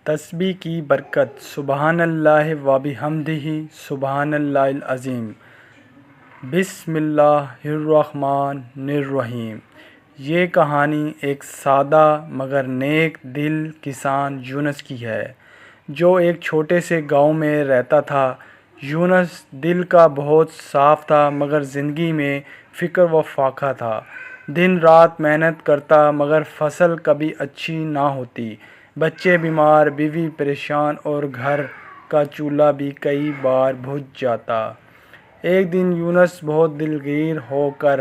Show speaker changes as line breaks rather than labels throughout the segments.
تسبیح کی برکت۔ سبحان اللہ و بحمدہ سبحان اللہ العظیم۔ بسم اللہ الرحمن الرحیم۔ یہ کہانی ایک سادہ مگر نیک دل کسان یونس کی ہے، جو ایک چھوٹے سے گاؤں میں رہتا تھا۔ یونس دل کا بہت صاف تھا، مگر زندگی میں فقر و فاقہ تھا۔ دن رات محنت کرتا، مگر فصل کبھی اچھی نہ ہوتی۔ بچے بیمار، بیوی پریشان اور گھر کا چولہا بھی کئی بار بجھ جاتا۔ ایک دن یونس بہت دلگیر ہو کر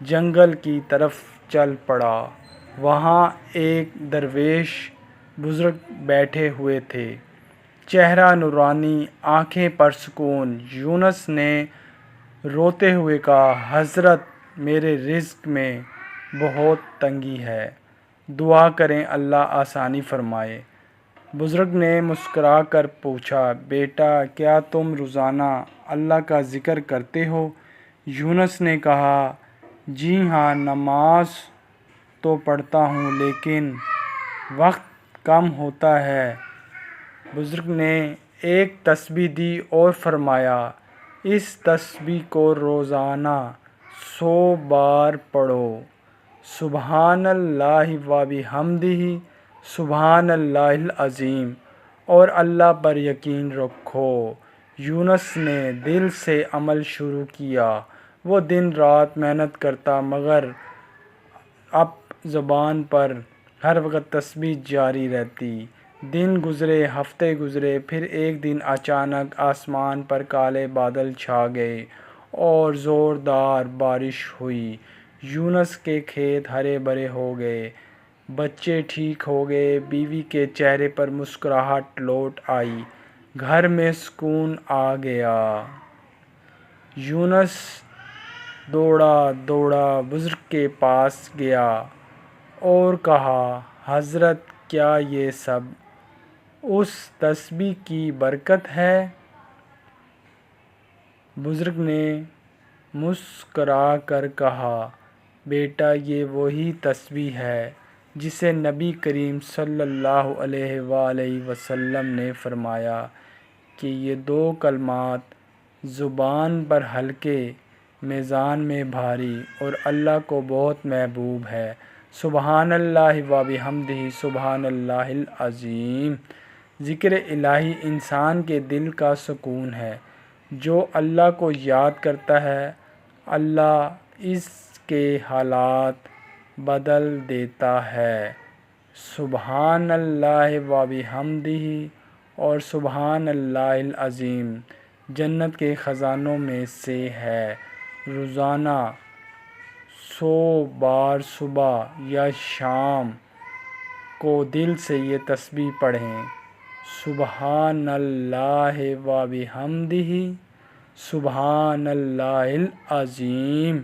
جنگل کی طرف چل پڑا۔ وہاں ایک درویش بزرگ بیٹھے ہوئے تھے، چہرہ نورانی، آنکھیں پرسکون۔ یونس نے روتے ہوئے کہا، حضرت، میرے رزق میں بہت تنگی ہے، دعا کریں اللہ آسانی فرمائے۔ بزرگ نے مسکرا کر پوچھا، بیٹا، کیا تم روزانہ اللہ کا ذکر کرتے ہو؟ یونس نے کہا، جی ہاں، نماز تو پڑھتا ہوں، لیکن وقت کم ہوتا ہے۔ بزرگ نے ایک تسبیح دی اور فرمایا، اس تسبیح کو روزانہ 100 بار پڑھو۔ سبحان اللہ و بحمدہ سبحان اللہ العظیم، اور اللہ پر یقین رکھو۔ یونس نے دل سے عمل شروع کیا۔ وہ دن رات محنت کرتا، مگر اب زبان پر ہر وقت تسبیح جاری رہتی۔ دن گزرے، ہفتے گزرے، پھر ایک دن اچانک آسمان پر کالے بادل چھا گئے اور زوردار بارش ہوئی۔ یونس کے کھیت ہرے بھرے ہو گئے، بچے ٹھیک ہو گئے، بیوی کے چہرے پر مسکراہٹ لوٹ آئی، گھر میں سکون آ گیا۔ یونس دوڑا دوڑا بزرگ کے پاس گیا اور کہا، حضرت، کیا یہ سب اس تسبیح کی برکت ہے؟ بزرگ نے مسکرا کر کہا، بیٹا، یہ وہی تسبیح ہے جسے نبی کریم صلی اللہ علیہ وآلہ وسلم نے فرمایا کہ یہ 2 کلمات زبان پر ہلکے، میزان میں بھاری اور اللہ کو بہت محبوب ہے۔ سبحان اللہ و بحمدہ سبحان اللہ العظیم۔ ذکر الہی انسان کے دل کا سکون ہے۔ جو اللہ کو یاد کرتا ہے، اللہ اس کے حالات بدل دیتا ہے۔ سبحان اللہ و بحمدہ اور سبحان اللہ العظیم جنت کے خزانوں میں سے ہے۔ روزانہ 100 بار صبح یا شام کو دل سے یہ تسبیح پڑھیں۔ سبحان اللہ و بحمدہ سبحان اللہ العظیم۔